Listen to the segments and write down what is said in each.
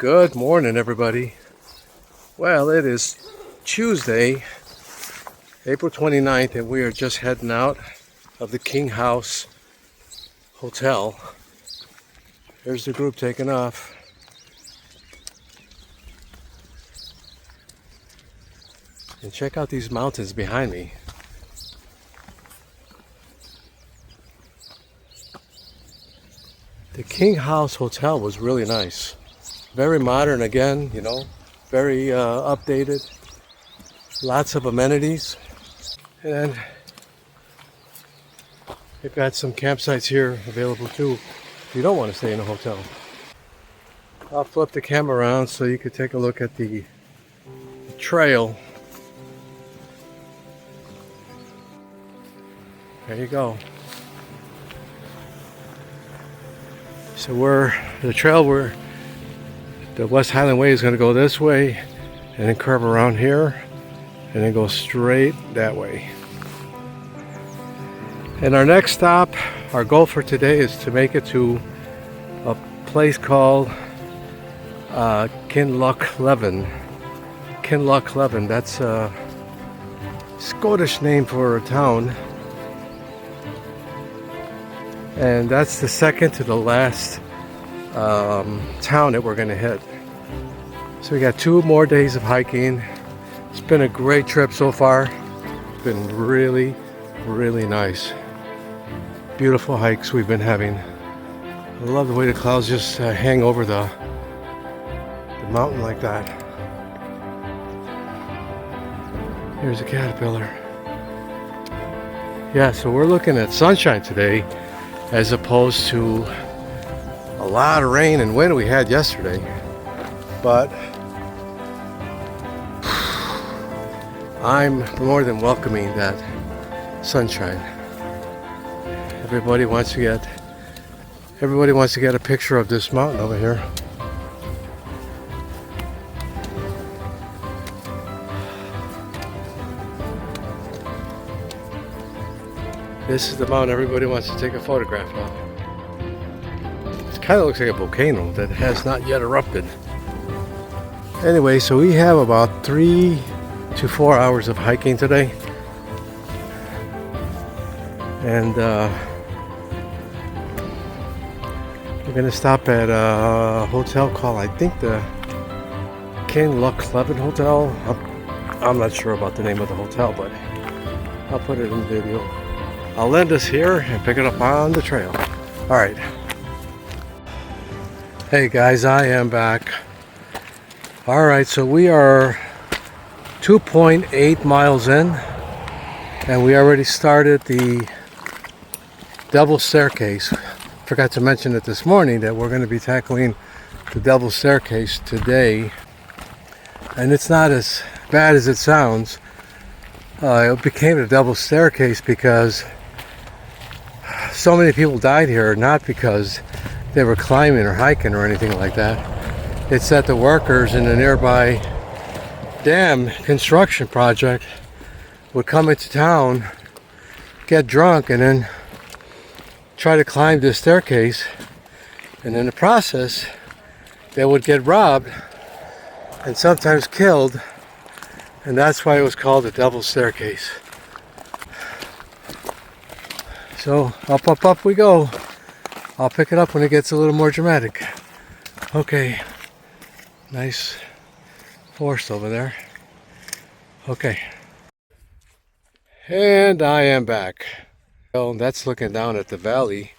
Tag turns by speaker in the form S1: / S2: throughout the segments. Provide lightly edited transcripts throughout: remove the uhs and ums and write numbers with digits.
S1: Good morning, everybody. Well, it is Tuesday, April 29th, and we are just heading out of the King House Hotel. There's the group taking off. And check out these mountains behind me. The King House Hotel was really nice. Very modern again, you know, very updated. Lots of amenities. And they've got some campsites here available too if you don't want to stay in a hotel. I'll flip the camera around so you can take a look at the trail. There you go. So the West Highland Way is going to go this way and then curve around here and then go straight that way. And our next stop, our goal for today is to make it to a place called Kinlochleven. Kinlochleven, that's a Scottish name for a town. And that's the second to the last town that we're going to hit. So we got 2 more days of hiking. It's been a great trip so far. It's been really, really nice. Beautiful hikes we've been having. I love the way the clouds just hang over the mountain like that. Here's a caterpillar. Yeah, so we're looking at sunshine today as opposed to a lot of rain and wind we had yesterday. But I'm more than welcoming that sunshine. Everybody wants to get a picture of this mountain over here. This is the mountain everybody wants to take a photograph of. It kind of looks like a volcano that has not yet erupted. Anyway, so we have about 3 to 4 hours of hiking today. And we're going to stop at a hotel called, I think, the Kinlochleven Hotel. I'm not sure about the name of the hotel, but I'll put it in the video. I'll end this here and pick it up on the trail. All right. Hey guys, I am back. All right, so we are 2.8 miles in, and we already started the double staircase. Forgot to mention it this morning that we're going to be tackling the double staircase today, and it's not as bad as it sounds. It became a double staircase because so many people died here, not because they were climbing or hiking or anything like that. It's that the workers in the nearby dam construction project would come into town, get drunk, and then try to climb this staircase, and in the process they would get robbed and sometimes killed, and that's why it was called the double staircase. So up we go. I'll pick it up when it gets a little more dramatic. Okay, nice forest over there. Okay, and I am back. Well, that's looking down at the valley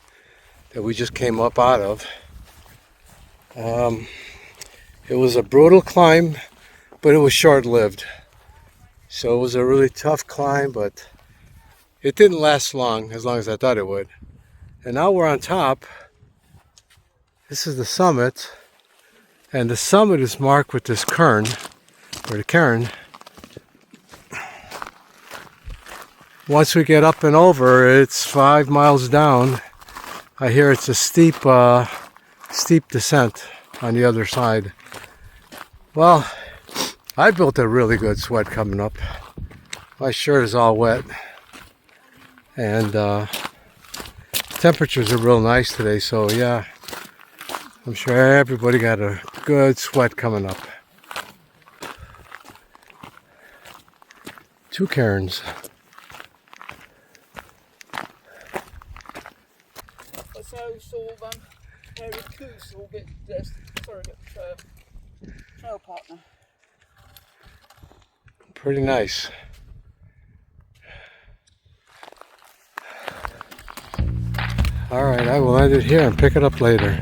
S1: that we just came up out of. It was a brutal climb, but it was short-lived. So it was a really tough climb, but it didn't last long as I thought it would. And now we're on top. This is the summit, and the summit is marked with this cairn, or the cairn. Once we get up and over, it's 5 miles down. I hear it's a steep descent on the other side. Well, I built a really good sweat coming up. My shirt is all wet, and temperatures are real nice today, so yeah, I'm sure everybody got a good sweat coming up. 2 cairns.
S2: So sort of hairy goose will get trail partner.
S1: Pretty nice. Alright, I will end it here and pick it up later.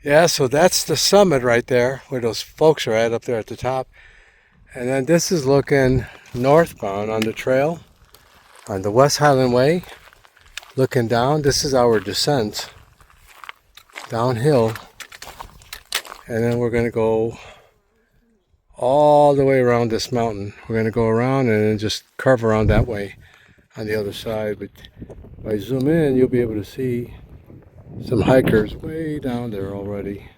S1: Yeah, so that's the summit right there, where those folks are at up there at the top. And then this is looking northbound on the trail, on the West Highland Way, looking down. This is our descent downhill. And then we're going to go all the way around this mountain. We're going to go around and then just curve around that way on the other side. But if I zoom in, you'll be able to see some hikers way down there already.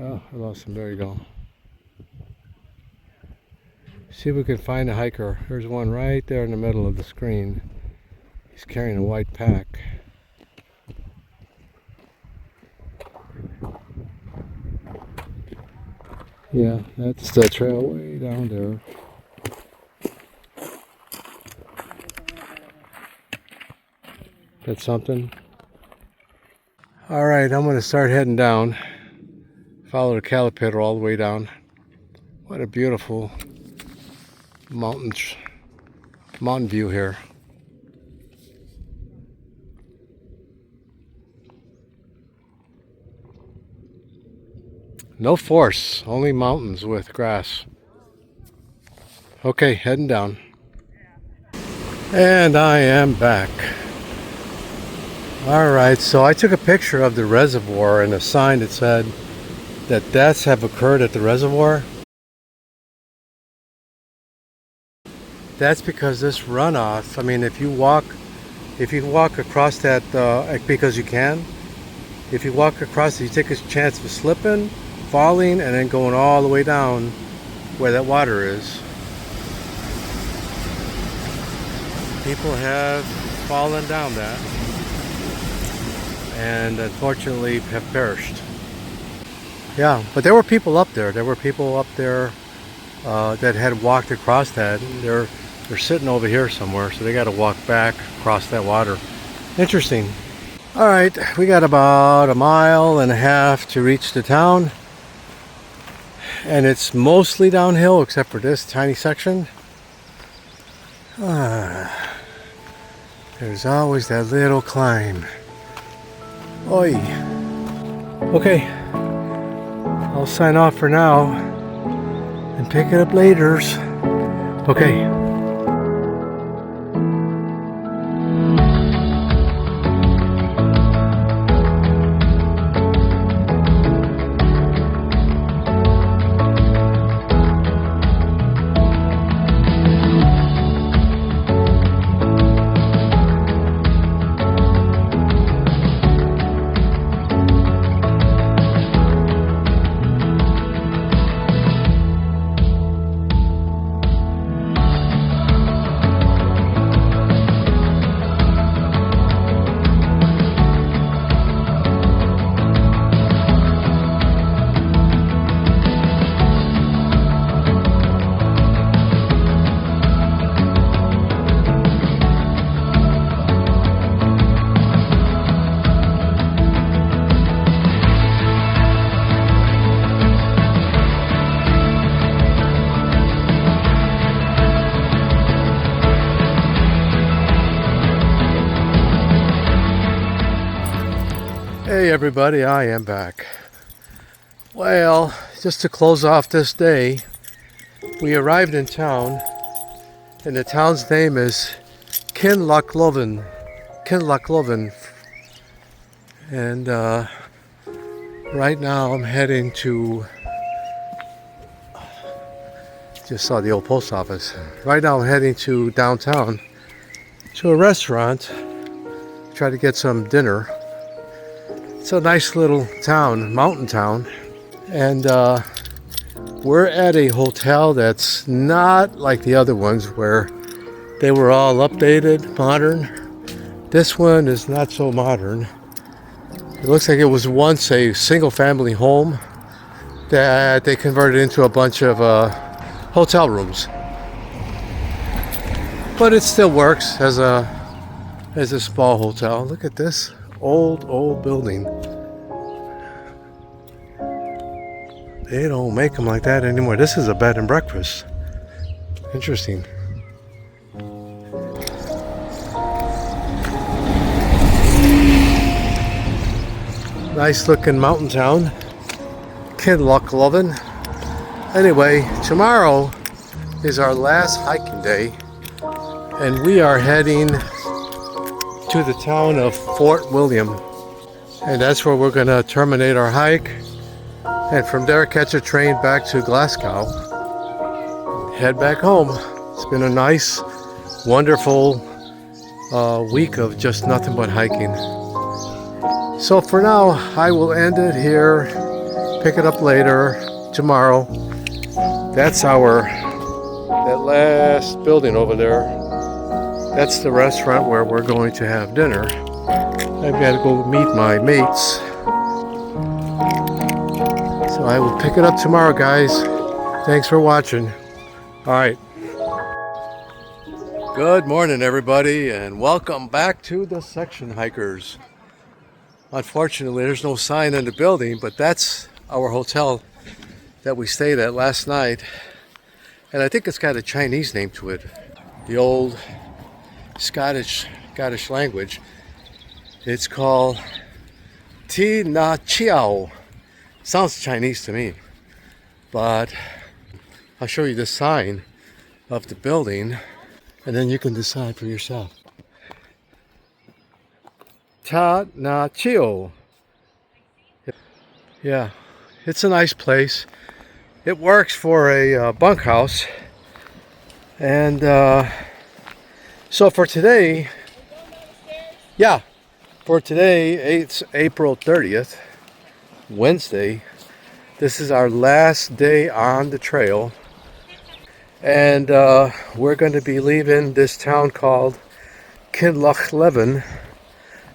S1: Oh, I lost him. There you go. See if we can find a hiker. There's one right there in the middle of the screen. He's carrying a white pack. Yeah, that's the trail way down there. That's something. Alright, I'm going to start heading down. Follow the calipator all the way down. What a beautiful mountain view here. No force, only mountains with grass. Okay, heading down. And I am back. Alright, so I took a picture of the reservoir and a sign that said that deaths have occurred at the reservoir. That's because this runoff, I mean, if you walk across that, because you can, if you walk across it, you take a chance of slipping, falling, and then going all the way down where that water is. People have fallen down that and unfortunately have perished. Yeah, but there were people up there. There were people up there that had walked across that. They're sitting over here somewhere, so they got to walk back across that water. Interesting. All right, we got about 1.5 miles to reach the town, and it's mostly downhill except for this tiny section. There's always that little climb. Oi. Okay, I'll sign off for now and pick it up later. Okay. Hey everybody, I am back. Well, just to close off this day, we arrived in town, and the town's name is Kinlochleven. And right now I'm heading to, just saw the old post office. Right now I'm heading to downtown to a restaurant, try to get some dinner. It's a nice little town, mountain town, and we're at a hotel that's not like the other ones where they were all updated, modern. This one is not so modern. It looks like it was once a single family home that they converted into a bunch of hotel rooms. But it still works as a small hotel. Look at this old building. They don't make them like that anymore. This is a bed and breakfast. Interesting. Nice looking mountain town, Kinlochleven. Anyway, tomorrow is our last hiking day, and we are heading to the town of Fort William, and that's where we're going to terminate our hike, and from there catch a train back to Glasgow, head back home. It's been a nice, wonderful week of just nothing but hiking. So for now, I will end it here, pick it up later, tomorrow. That's that last building over there. That's the restaurant where we're going to have dinner. I've got to go meet my mates. So I will pick it up tomorrow, guys. Thanks for watching. All right. Good morning, everybody, and welcome back to the Section Hikers. Unfortunately, there's no sign in the building, but that's our hotel that we stayed at last night. And I think it's got a Chinese name to it. The old Scottish language. It's called Ti Na Chiao. Sounds Chinese to me, but I'll show you the sign of the building, and then you can decide for yourself. Ta Na Chio. Yeah, it's a nice place. It works for a bunkhouse, and so for today, it's April 30th, Wednesday. This is our last day on the trail, and we're going to be leaving this town called Kinlochleven.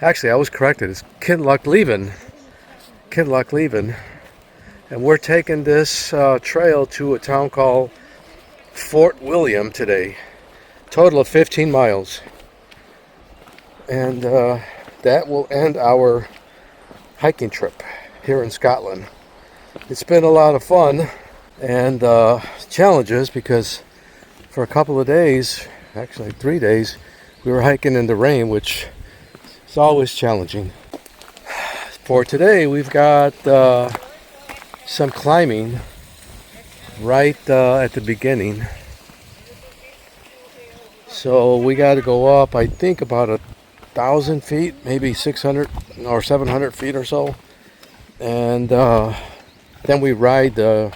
S1: Actually, I was corrected. It's Kinlochleven. And we're taking this trail to a town called Fort William today. Total of 15 miles. And that will end our hiking trip here in Scotland. It's been a lot of fun and challenges, because for a couple of days, actually 3 days, we were hiking in the rain, which is always challenging. For today, we've got some climbing right at the beginning. So we got to go up, I think, about 1,000 feet, maybe 600 or 700 feet or so, and then we ride the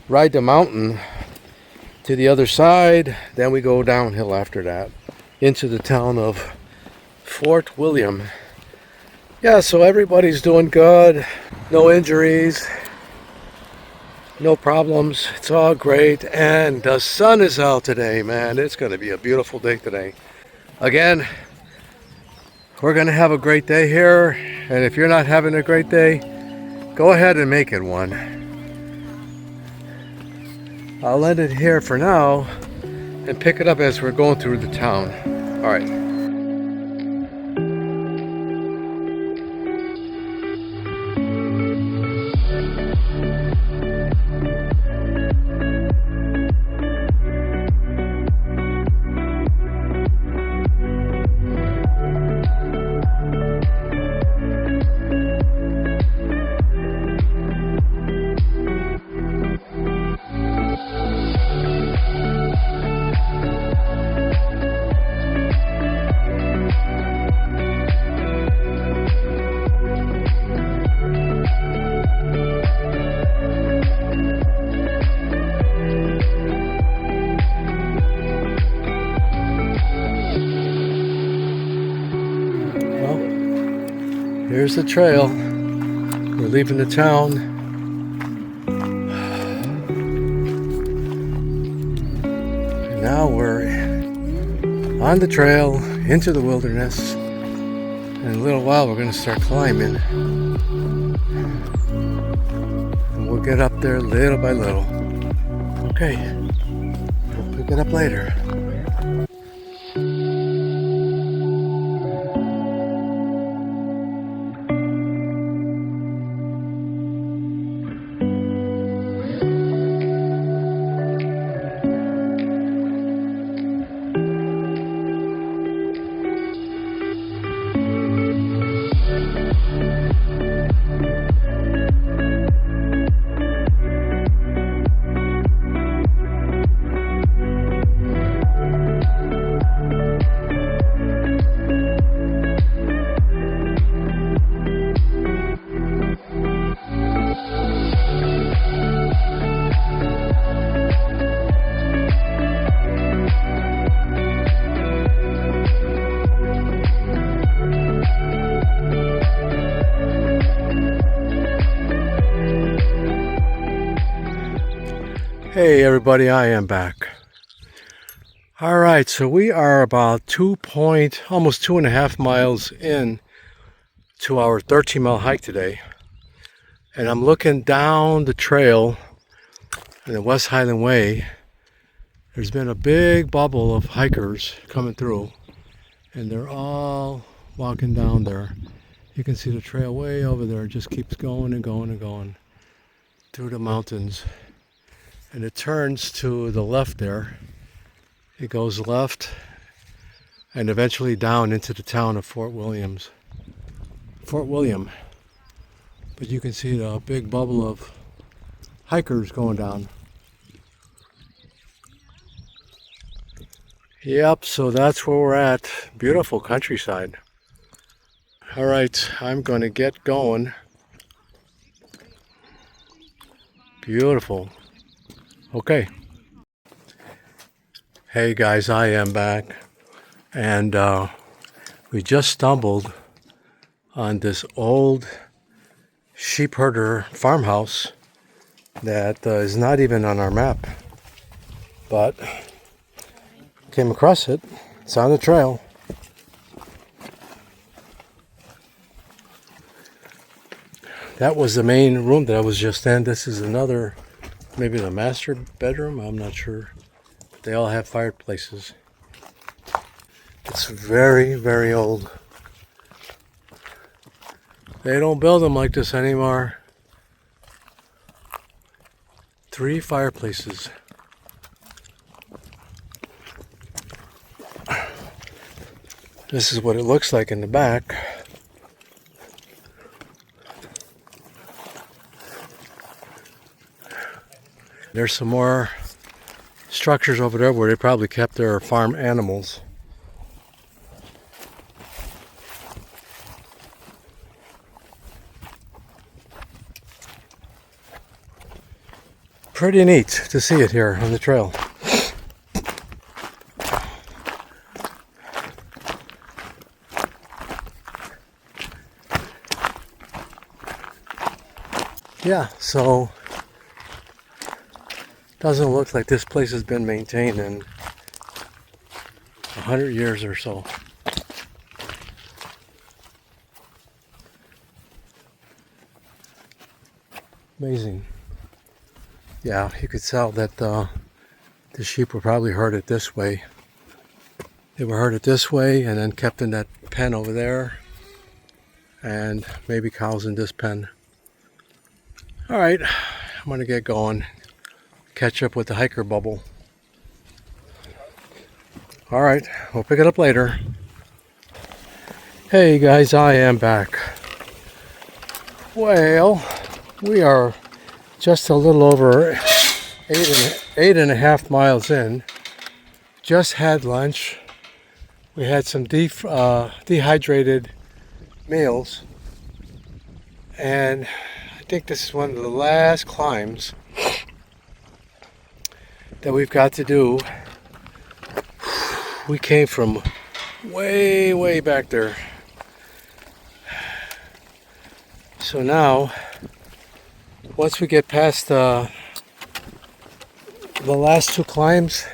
S1: mountain to the other side. Then we go downhill after that into the town of Fort William. Yeah, so everybody's doing good. No injuries, no problems. It's all great, and the sun is out today, man. It's going to be a beautiful day today. Again, we're going to have a great day here, and if you're not having a great day, go ahead and make it one. I'll end it here for now and pick it up as we're going through the town. All right. Here's the trail. We're leaving the town. And now we're on the trail into the wilderness. In a little while we're going to start climbing. And we'll get up there little by little. Okay. We'll pick it up later. Hey everybody, I am back. Alright, so we are about almost 2.5 miles in to our 13-mile hike today. And I'm looking down the trail in the West Highland Way. There's been a big bubble of hikers coming through, and they're all walking down there. You can see the trail way over there. It just keeps going and going and going through the mountains. And it turns to the left there. It goes left and eventually down into the town of Fort William. But you can see the big bubble of hikers going down. Yep, so that's where we're at. Beautiful countryside. All right, I'm going to get going. Beautiful. Okay. Hey guys, I am back, and we just stumbled on this old sheep herder farmhouse that is not even on our map, but came across it. It's on the trail. That was the main room that I was just in. This is another, maybe the master bedroom, I'm not sure. They all have fireplaces. It's very, very old. They don't build them like this anymore. 3 fireplaces. This is what it looks like in the back. There's some more structures over there where they probably kept their farm animals. Pretty neat to see it here on the trail. Yeah, so doesn't look like this place has been maintained in 100 years or so. Amazing. Yeah, you could tell that the sheep were probably herded this way. They were herded this way and then kept in that pen over there, and maybe cows in this pen. All right, I'm gonna get going. Catch up with the hiker bubble. All right, we'll pick it up later. Hey guys, I am back. Well, we are just a little over 8.5 miles in. Just had lunch. We had some dehydrated meals, and I think this is one of the last climbs that we've got to do. We came from way back there. So now, once we get past the last two climbs,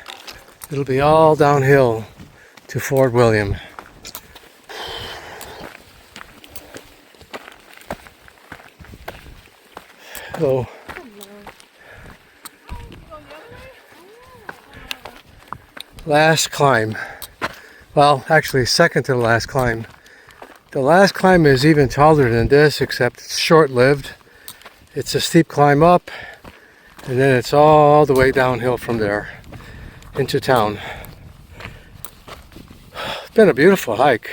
S1: it'll be all downhill to Fort William. So, last climb. Well, actually second to the last climb. The last climb is even taller than this, except it's short-lived. It's a steep climb up, and then it's all the way downhill from there into town. It's been a beautiful hike,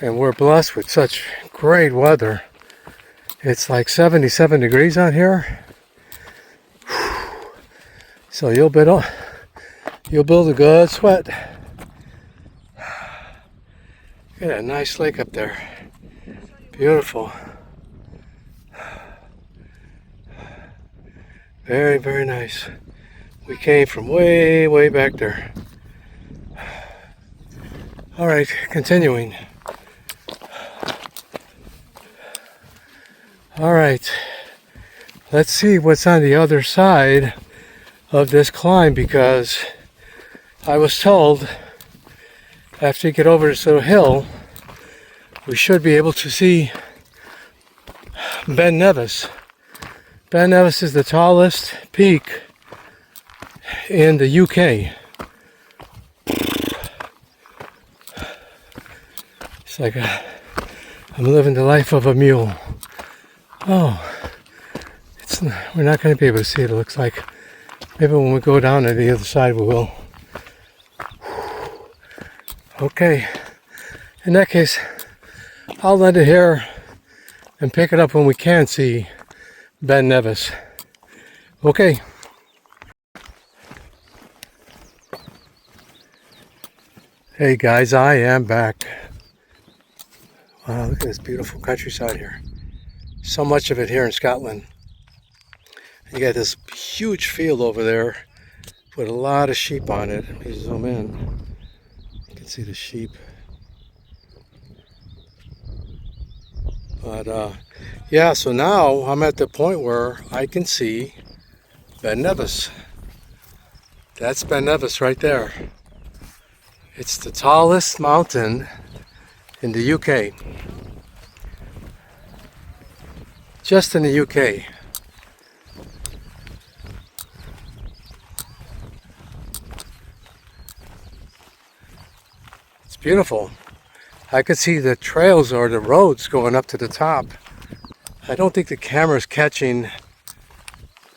S1: and we're blessed with such great weather. It's like 77 degrees out here. So you'll build a good sweat. Look at that nice lake up there. Beautiful. Very, very nice. We came from way, way back there. All right, continuing. All right, let's see what's on the other side of this climb, because I was told after you get over this little hill, we should be able to see Ben Nevis. Ben Nevis is the tallest peak in the UK. It's like I'm living the life of a mule. Oh, we're not going to be able to see it, it looks like. Maybe when we go down to the other side we will. Okay, in that case, I'll let it here and pick it up when we can see Ben Nevis. Okay. Hey guys, I am back. Wow, look at this beautiful countryside here. So much of it here in Scotland. You got this huge field over there with a lot of sheep on it. Let me zoom in. You can see the sheep. But yeah, so now I'm at the point where I can see Ben Nevis. That's Ben Nevis right there. It's the tallest mountain in the UK. Just in the UK. It's beautiful. I could see the trails or the roads going up to the top. I don't think the camera's catching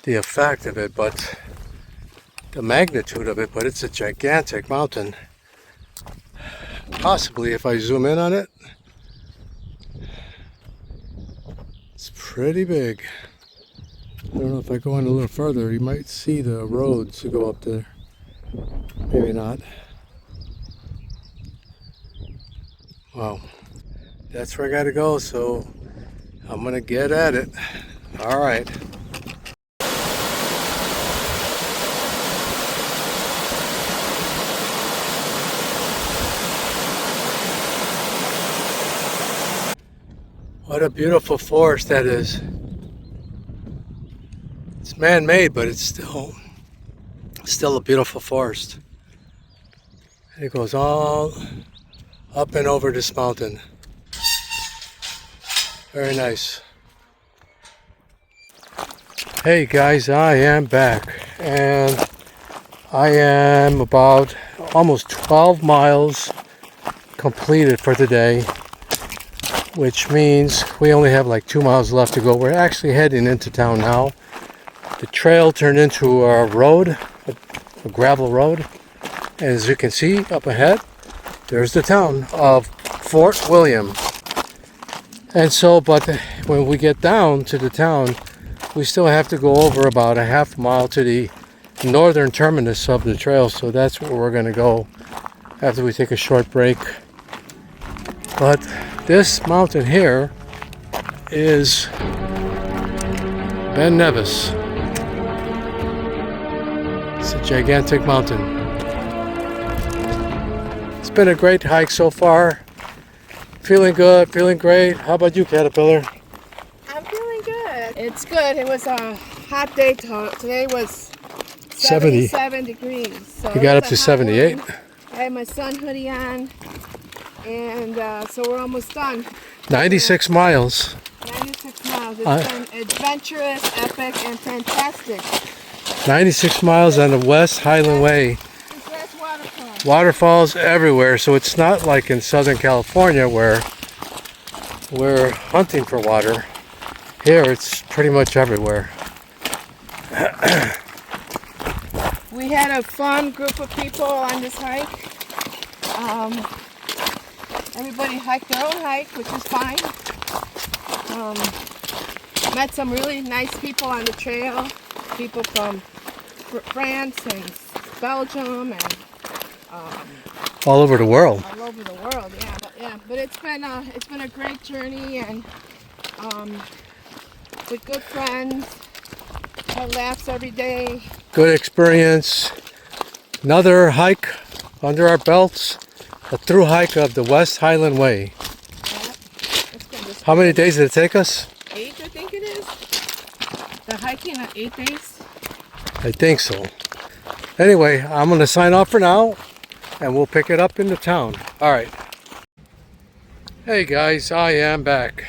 S1: the effect of it, but the magnitude of it, but it's a gigantic mountain. Possibly if I zoom in on it, it's pretty big. I don't know if I go in a little further, you might see the roads to go up there. Maybe not. Wow, that's where I gotta go, so I'm gonna get at it. All right. What a beautiful forest that is. It's man-made, but it's still a beautiful forest. And it goes all up and over this mountain. Very nice. Hey guys, I am back, and I am about almost 12 miles completed for today, which means we only have like 2 miles left to go. We're actually heading into town now. The trail turned into a road, a gravel road. And as you can see up ahead, there's the town of Fort William. And so, but when we get down to the town, we still have to go over about a half mile to the northern terminus of the trail. So that's where we're going to go after we take a short break. But this mountain here is Ben Nevis. It's a gigantic mountain. It's been a great hike so far. Feeling good, feeling great. How about you, Caterpillar?
S2: It's good. It was a hot day. Today was
S1: 70.
S2: 77 degrees. So
S1: You got
S2: it's
S1: up
S2: a
S1: to
S2: hot
S1: 78.
S2: one. I had my sun hoodie on, and so we're almost done.
S1: 96 miles.
S2: 96 miles. It's been adventurous, epic, and fantastic.
S1: 96 miles on the West Highland Way.
S2: There's waterfalls.
S1: Waterfalls everywhere, so it's not like in Southern California where we're hunting for water. Here it's pretty much everywhere.
S2: We had a fun group of people on this hike. Everybody hiked their own hike, which is fine. Met some really nice people on the trail. People from France and Belgium and
S1: All over the world.
S2: all over the world. But it's been a great journey, and with good friends. Had laughs every day.
S1: Good experience. Another hike under our belts. A through hike of the West Highland Way. How many days did it take us?
S2: 8, I think it is. The hiking 8 days.
S1: I think so. Anyway, I'm going to sign off for now, and we'll pick it up in the town. All right. Hey guys, I am back.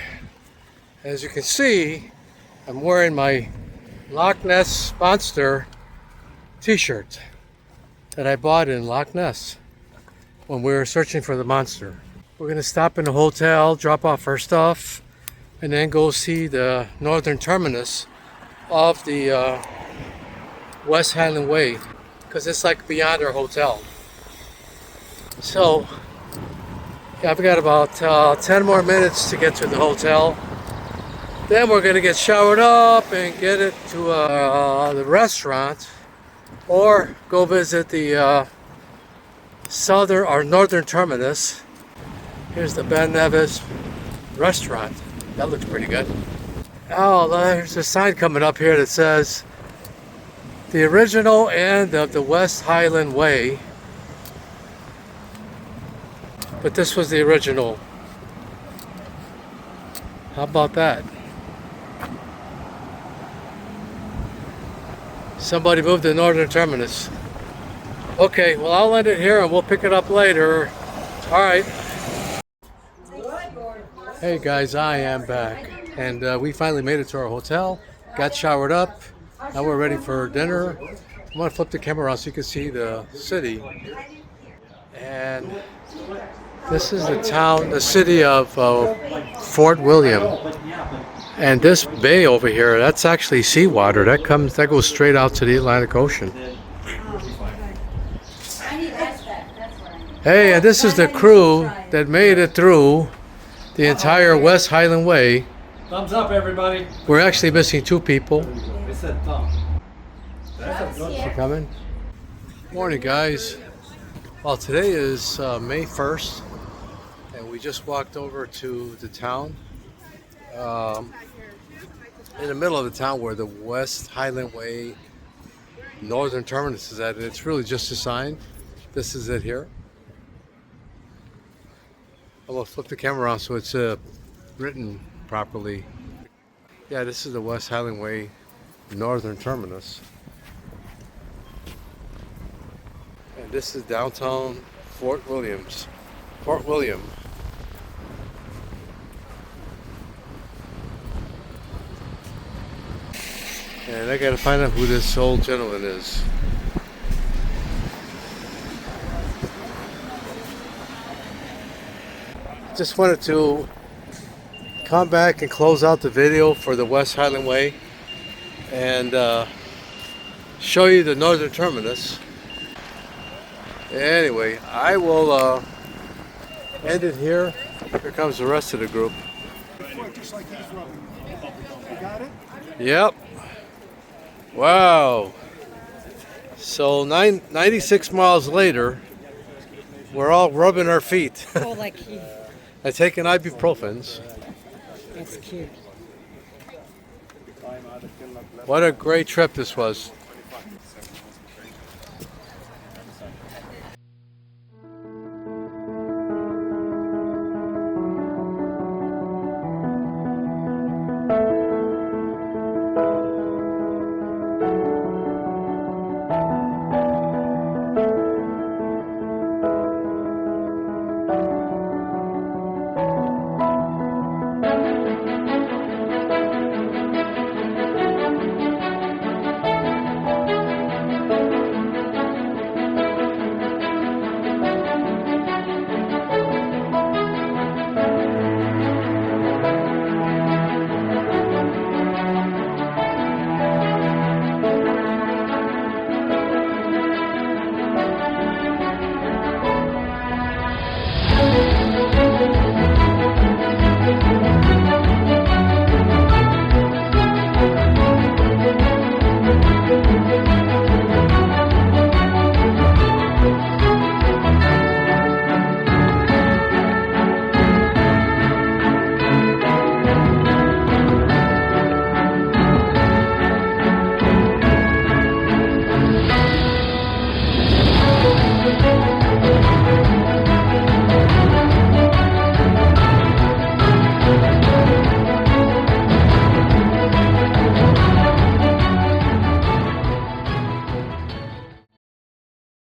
S1: As you can see, I'm wearing my Loch Ness Monster t-shirt that I bought in Loch Ness when we were searching for the monster. We're going to stop in a hotel, drop off our stuff, and then go see the Northern Terminus of the West Highland Way, because it's like beyond our hotel. So yeah, I've got about 10 more minutes to get to the hotel. Then we're gonna get showered up and get it to the restaurant, or go visit the Southern or Northern Terminus. Here's the Ben Nevis restaurant. That looks pretty good. Oh, there's a sign coming up here that says the original end of the West Highland Way. But this was the original. How about that? Somebody moved the Northern Terminus. Okay, well I'll end it here and we'll pick it up later. All right. Hey guys, I am back. And we finally made it to our hotel. Got showered up. Now we're ready for dinner. I'm gonna flip the camera around so you can see the city. And this is the town, the city of Fort William. And this bay over here, that's actually seawater. That goes straight out to the Atlantic Ocean. Hey, and this is the crew that made it through the entire West Highland Way.
S3: Thumbs up, everybody.
S1: We're actually missing 2 people.
S3: I said thumb.
S1: For coming. Morning, guys. Well, today is May 1st, and we just walked over to the town. In the middle of the town where the West Highland Way Northern Terminus is at. And it's really just a sign. This is it here. I'm going to flip the camera around so it's written properly. Yeah, this is the West Highland Way Northern Terminus. And this is downtown Fort William. And I gotta find out who this old gentleman is. Just wanted to come back and close out the video for the West Highland Way and show you the Northern Terminus. Anyway, I will end it here. Here comes the rest of the group. Yep. Wow. So 96 miles later, we're all rubbing our feet.
S4: Oh, like he.
S1: and taking ibuprofens.
S4: That's cute.
S1: What a great trip this was.